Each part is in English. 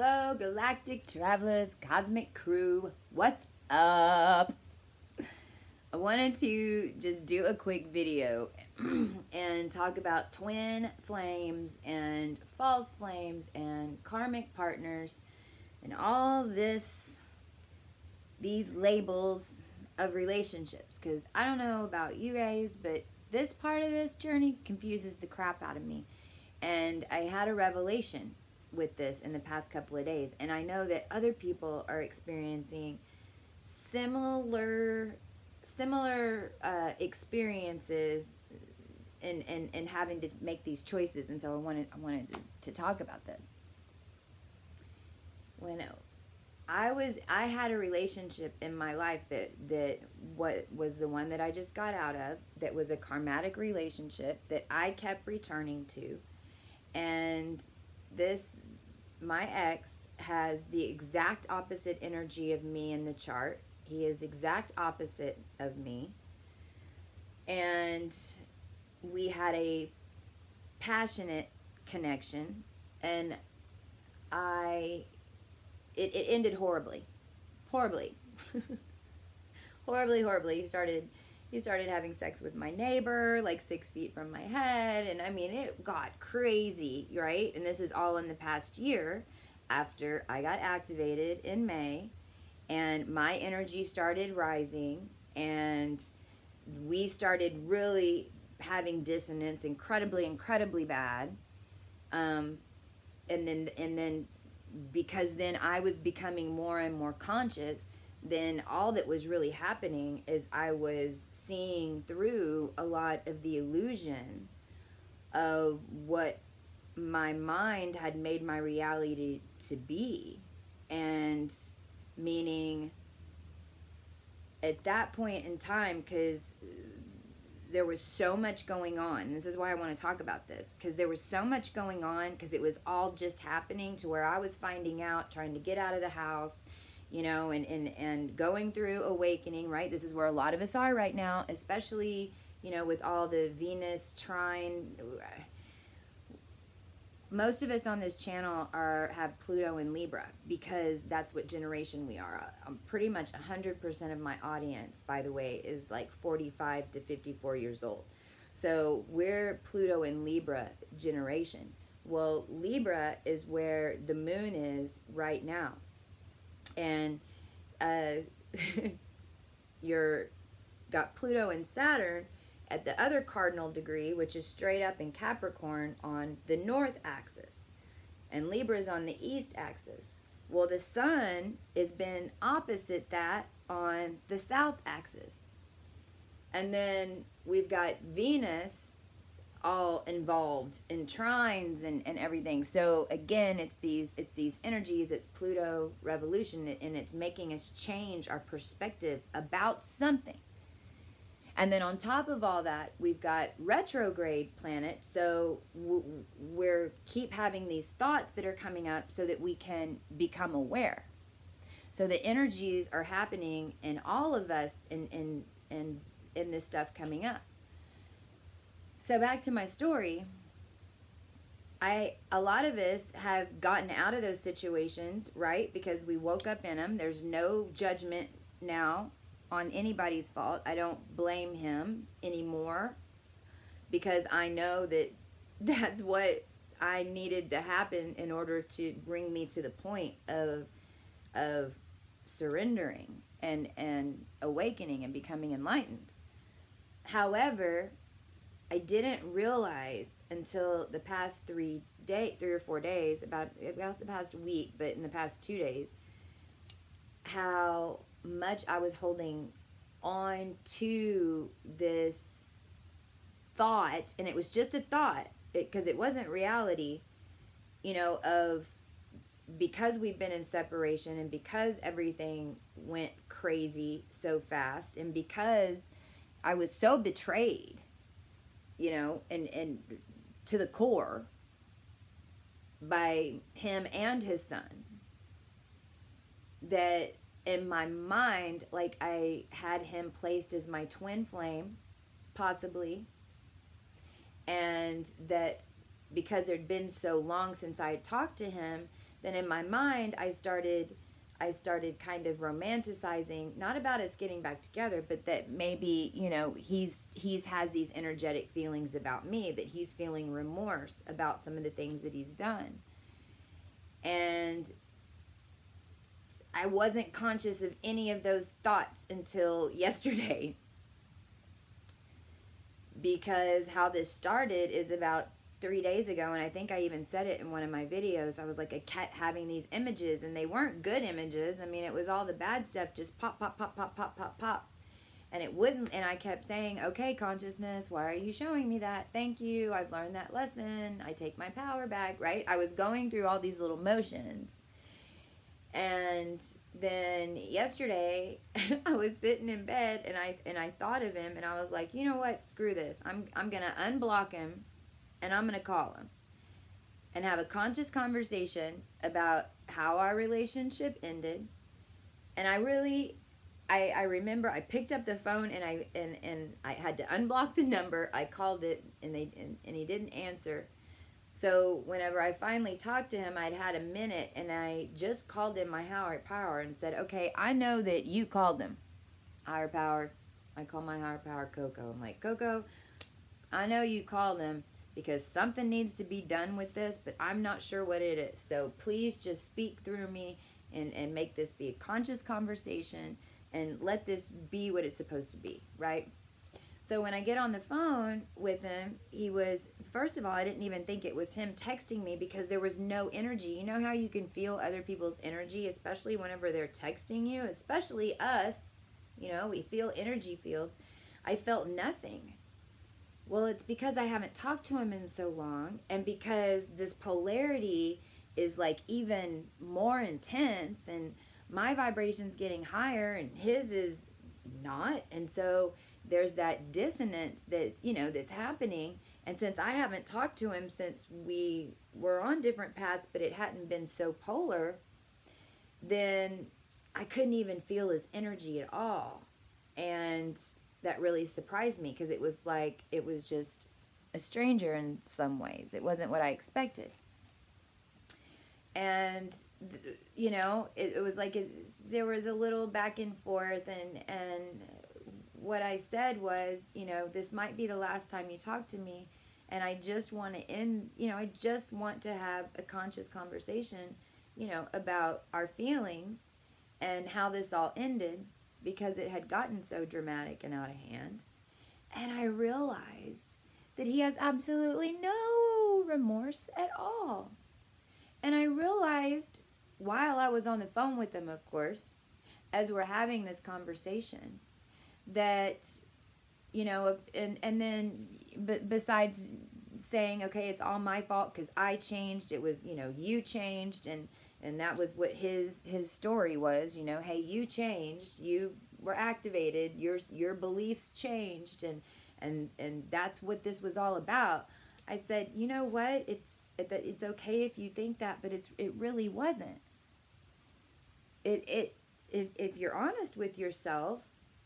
Hello, galactic travelers, cosmic crew. What's up? I wanted to just do a quick video and talk about twin flames and false flames and karmic partners and all these labels of relationships, because I don't know about you guys, but this part of this journey confuses the crap out of me. And I had a revelation with this in the past couple of days, and I know that other people are experiencing similar experiences and having to make these choices. And so I wanted to talk about this. When I had a relationship in my life that was the one that I just got out of, that was a karmatic relationship that I kept returning to. And my ex has the exact opposite energy of me in the chart. He is exact opposite of me. And we had a passionate connection, and it ended horribly. Horribly. Horribly. He started having sex with my neighbor, like 6 feet from my head. And I mean, it got crazy, right? And this is all in the past year, after I got activated in May, and my energy started rising, and we started really having dissonance, incredibly bad. And then because then I was becoming more and more conscious, then all that was really happening is I was seeing through a lot of the illusion of what my mind had made my reality to be. And meaning at that point in time, because there was so much going on, and this is why I want to talk about this, because there was so much going on, because it was all just happening to where I was finding out, trying to get out of the house, you know, and going through awakening, right? This is where a lot of us are right now, especially, you know, with all the Venus trine. Most of us on this channel have Pluto in Libra, because that's what generation we are. Pretty much 100% of my audience, by the way, is like 45 to 54 years old. So we're Pluto in Libra generation. Well, Libra is where the moon is right now. And you're got Pluto and Saturn at the other cardinal degree, which is straight up in Capricorn on the north axis, and Libra is on the east axis. Well, the sun has been opposite that on the south axis. And then we've got Venus all involved in trines and everything. So again, it's these energies, it's Pluto revolution, and it's making us change our perspective about something. And then on top of all that, we've got retrograde planet. So we're keep having these thoughts that are coming up so that we can become aware. So the energies are happening in all of us in this stuff coming up. So back to my story, a lot of us have gotten out of those situations, right? Because we woke up in them. There's no judgment now on anybody's fault. I don't blame him anymore, because I know that that's what I needed to happen in order to bring me to the point of surrendering and awakening and becoming enlightened. However, I didn't realize until the past 3 or 4 days, about the past week, but in the past 2 days, how much I was holding on to this thought. And it was just a thought, because it wasn't reality, you know, of, because we've been in separation, and because everything went crazy so fast, and because I was so betrayed, you know, and to the core by him and his son, that in my mind, like, I had him placed as my twin flame, possibly, and that because it had been so long since I had talked to him, then in my mind, I started kind of romanticizing, not about us getting back together, but that maybe, you know, he's has these energetic feelings about me, that he's feeling remorse about some of the things that he's done. And I wasn't conscious of any of those thoughts until yesterday, because how this started is about 3 days ago, and I think I even said it in one of my videos. I was like, I kept having these images, and they weren't good images. I mean, it was all the bad stuff, just pop, pop, pop, pop, pop, pop, pop. And it wouldn't, and I kept saying, okay, consciousness, why are you showing me that? Thank you, I've learned that lesson. I take my power back, right? I was going through all these little motions. And then yesterday, I was sitting in bed, and I thought of him, and I was like, you know what? Screw this. I'm gonna unblock him, and I'm gonna call him, and have a conscious conversation about how our relationship ended. And I remember I picked up the phone, and I had to unblock the number. I called it, and he didn't answer. So whenever I finally talked to him, I'd had a minute, and I just called in my higher power and said, okay, I know that you called him. Higher power. I call my higher power Coco. I'm like, Coco, I know you called him because something needs to be done with this, but I'm not sure what it is. So please just speak through me and make this be a conscious conversation, and let this be what it's supposed to be, right? So when I get on the phone with him, he was, first of all, I didn't even think it was him texting me, because there was no energy. You know how you can feel other people's energy, especially whenever they're texting you, especially us, you know, we feel energy fields. I felt nothing. Well, it's because I haven't talked to him in so long, and because this polarity is like even more intense, and my vibration's getting higher and his is not. And so there's that dissonance that, you know, that's happening. And since I haven't talked to him since we were on different paths, but it hadn't been so polar, then I couldn't even feel his energy at all. And that really surprised me, because it was like, it was just a stranger in some ways. It wasn't what I expected. And, you know, it was like, there was a little back and forth, and what I said was, you know, this might be the last time you talk to me, and I just want to end, you know, I just want to have a conscious conversation, you know, about our feelings and how this all ended, because it had gotten so dramatic and out of hand. And I realized that he has absolutely no remorse at all. And I realized, while I was on the phone with him, of course, as we're having this conversation, that, you know, and then, but besides saying, okay, it's all my fault because I changed, it was, you know, you changed, and that was what his story was, you know, hey, you changed, you were activated, your beliefs changed, and that's what this was all about. I said, you know what, it's okay if you think that, but it really wasn't. If you're honest with yourself,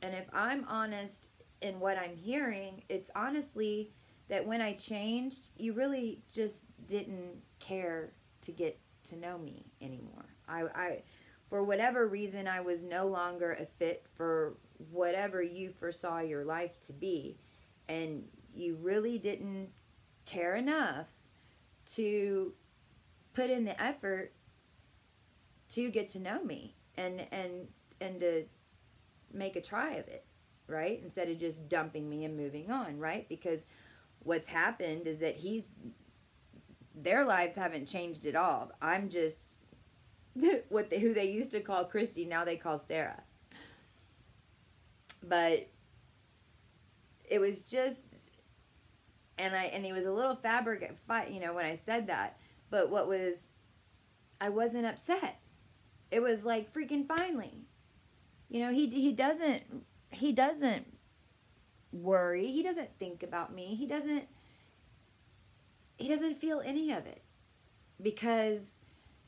and if I'm honest in what I'm hearing, it's honestly that when I changed, you really just didn't care to get to know me anymore. I for whatever reason, I was no longer a fit for whatever you foresaw your life to be, and you really didn't care enough to put in the effort to get to know me and to make a try of it, right? Instead of just dumping me and moving on, right? Because what's happened is that their lives haven't changed at all. I'm just who they used to call Christy, now they call Sarah. But it was just, and he was a little fabric fight, you know, when I said that. But I wasn't upset. It was like, freaking finally. You know, he doesn't worry. He doesn't think about me. He doesn't feel any of it, because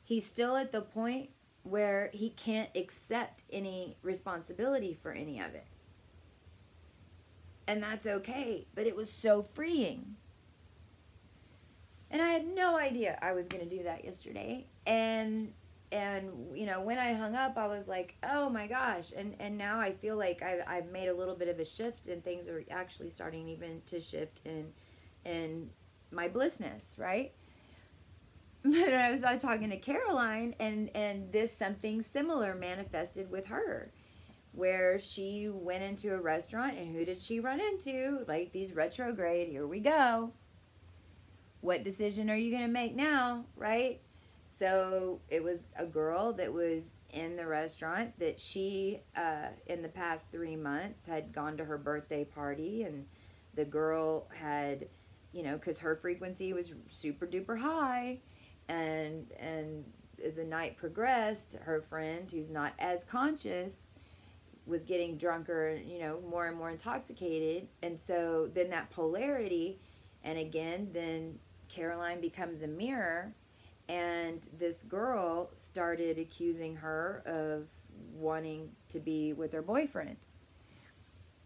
he's still at the point where he can't accept any responsibility for any of it. And that's okay, but it was so freeing. And I had no idea I was going to do that yesterday. And you know, when I hung up, I was like, oh my gosh. And now I feel like I've made a little bit of a shift, and things are actually starting even to shift in my blissness, right? But I was talking to Caroline, and this something similar manifested with her, where she went into a restaurant, and who did she run into? Like, these retrograde, here we go. What decision are you going to make now, right? So it was a girl that was in the restaurant that she, in the past 3 months, had gone to her birthday party, and the girl had, you know, because her frequency was super duper high, and as the night progressed, her friend, who's not as conscious, was getting drunker, you know, more and more intoxicated. And so then that polarity, and again, then Caroline becomes a mirror, and this girl started accusing her of wanting to be with her boyfriend.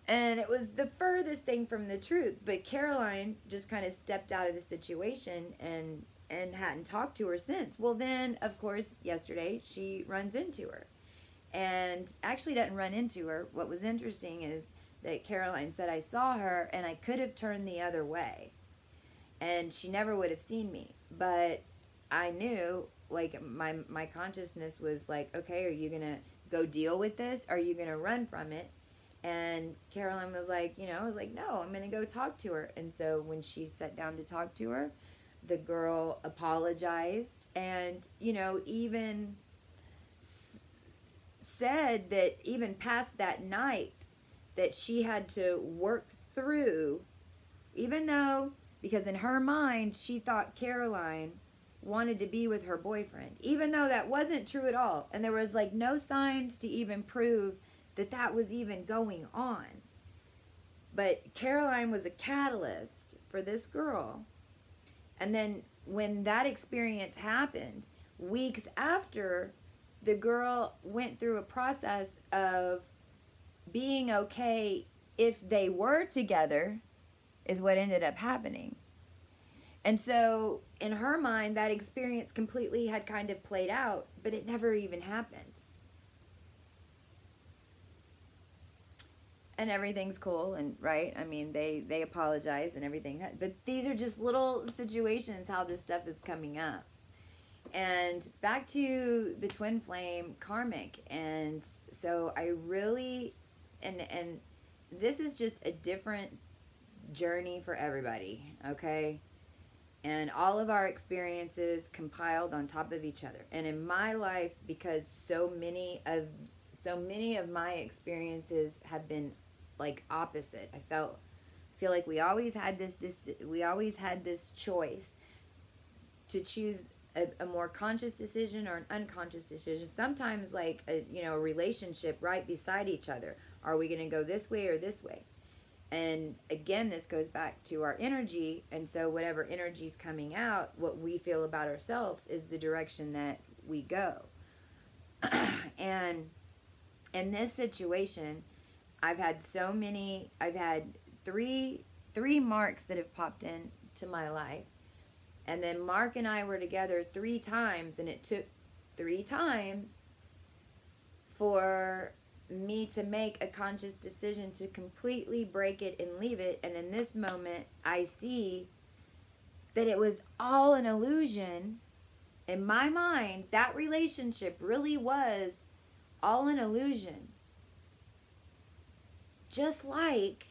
And it was the furthest thing from the truth, but Caroline just kind of stepped out of the situation and hadn't talked to her since. Well, then, of course, yesterday she runs into her. And actually doesn't run into her. What was interesting is that Caroline said, I saw her and I could have turned the other way, and she never would have seen me. But I knew, like, my consciousness was like, okay, are you going to go deal with this? Are you going to run from it? And Caroline was like, you know, I was like, no, I'm going to go talk to her. And so when she sat down to talk to her, the girl apologized, and, you know, even said that even past that night that she had to work through, even though, because in her mind she thought Caroline wanted to be with her boyfriend, even though that wasn't true at all, and there was like no signs to even prove that that was even going on. But Caroline was a catalyst for this girl. And then when that experience happened, weeks after, the girl went through a process of being okay if they were together, is what ended up happening. And so in her mind, that experience completely had kind of played out, but it never even happened. And everything's cool, and right, I mean, they apologize and everything, but these are just little situations how this stuff is coming up. And back to the twin flame karmic. And so I really, and this is just a different journey for everybody, okay? And all of our experiences compiled on top of each other. And in my life, because so many of my experiences have been like opposite, I feel like we always had this choice to choose a more conscious decision or an unconscious decision. Sometimes like a relationship right beside each other. Are we going to go this way or this way? And again, this goes back to our energy. And so whatever energy is coming out, what we feel about ourselves is the direction that we go. And in this situation, I've had three marks that have popped into my life. And then Mark and I were together 3 times, and it took 3 times for me to make a conscious decision to completely break it and leave it. And in this moment, I see that it was all an illusion. In my mind, that relationship really was all an illusion. Just like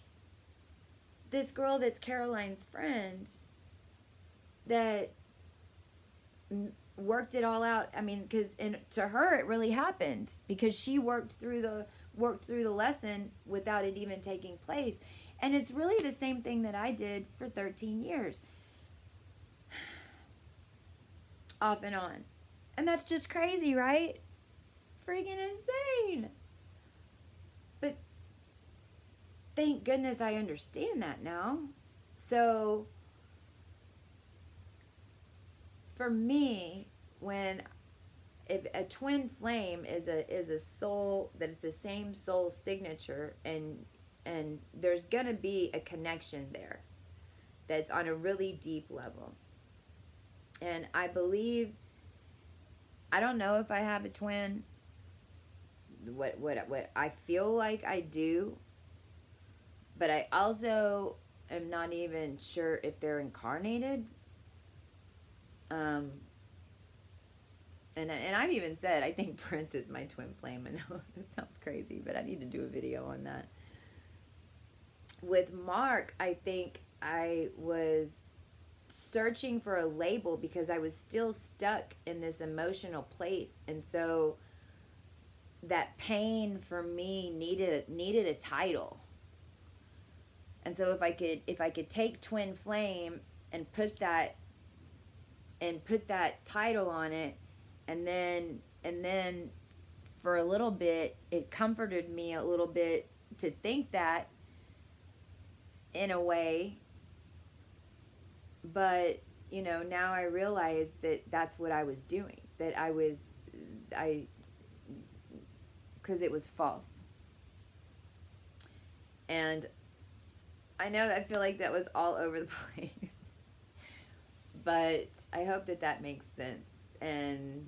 this girl that's Caroline's friend that worked it all out. I mean, because to her it really happened, because she worked through the lesson without it even taking place. And it's really the same thing that I did for 13 years. Off and on. And that's just crazy, right? Freaking insane. But thank goodness I understand that now. So for me, if a twin flame is a soul, that it's the same soul signature, and there's gonna be a connection there that's on a really deep level. And I believe I don't know if I have a twin. What I feel like I do, but I also am not even sure if they're incarnated. And I've even said I think Prince is my twin flame. I know that sounds crazy, but I need to do a video on that. With Mark, I think I was searching for a label because I was still stuck in this emotional place, and so that pain for me needed a title. And so if I could take twin flame and put that title on it, and then for a little bit it comforted me a little bit to think that, in a way. But you know, now I realize that that's what I was doing, that because it was false. And I know that I feel like that was all over the place, but I hope that that makes sense. And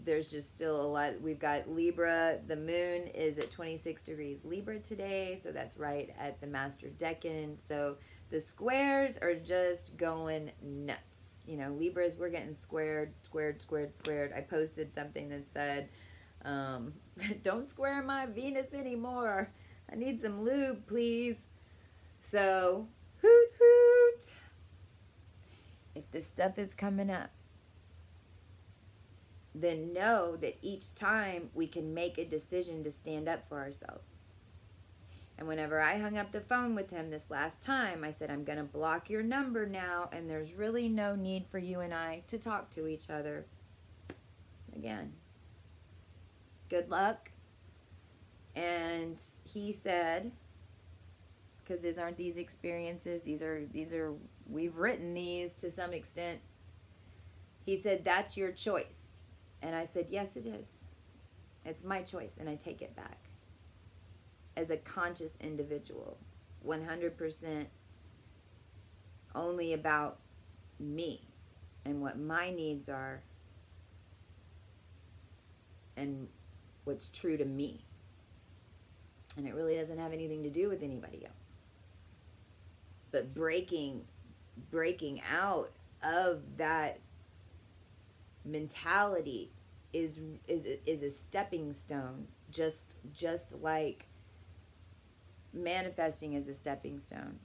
there's just still a lot. We've got Libra. The moon is at 26 degrees Libra today, so that's right at the master decan. So the squares are just going nuts. You know, Libras, we're getting squared. I posted something that said, don't square my Venus anymore. I need some lube, please. So, hoot hoot. If this stuff is coming up, then know that each time we can make a decision to stand up for ourselves. And whenever I hung up the phone with him this last time, I said, I'm going to block your number now, and there's really no need for you and I to talk to each other again. Good luck. And he said, because these experiences, these are we've written these to some extent. He said, that's your choice. And I said, yes, it is. It's my choice, and I take it back. As a conscious individual, 100% only about me and what my needs are and what's true to me. And it really doesn't have anything to do with anybody else. But breaking out of that mentality is a stepping stone, just like manifesting is a stepping stone.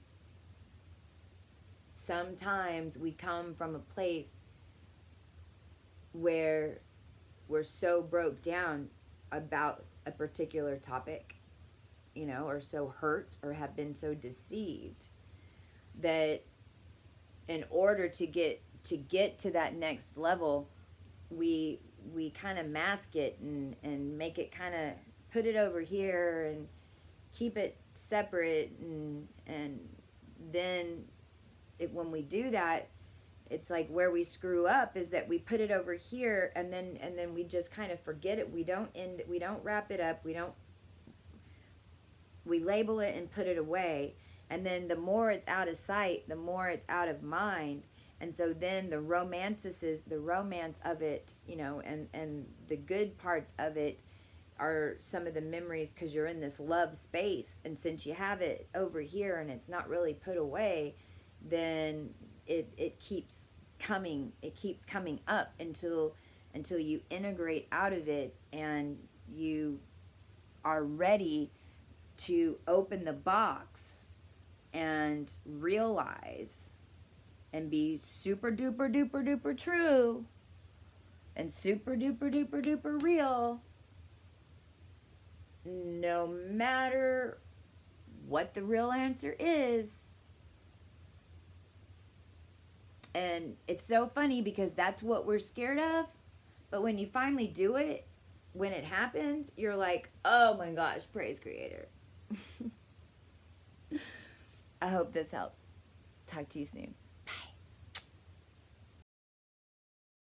Sometimes we come from a place where we're so broke down about a particular topic, you know, or so hurt or have been so deceived that in order to get to that next level, we kind of mask it and make it kind of put it over here and keep it separate, and then when we do that, it's like where we screw up is that we put it over here and then we just kind of forget it. We don't wrap it up. We label it and put it away, and then the more it's out of sight, the more it's out of mind. And so then the romance of it, you know, and the good parts of it are some of the memories, because you're in this love space. And since you have it over here and it's not really put away, then it keeps coming up until you integrate out of it and you are ready to open the box and realize and be super duper duper duper true and super duper duper duper real, no matter what the real answer is. And it's so funny because that's what we're scared of, but when you finally do it, when it happens, you're like, oh my gosh, praise Creator. I hope this helps. Talk to you soon.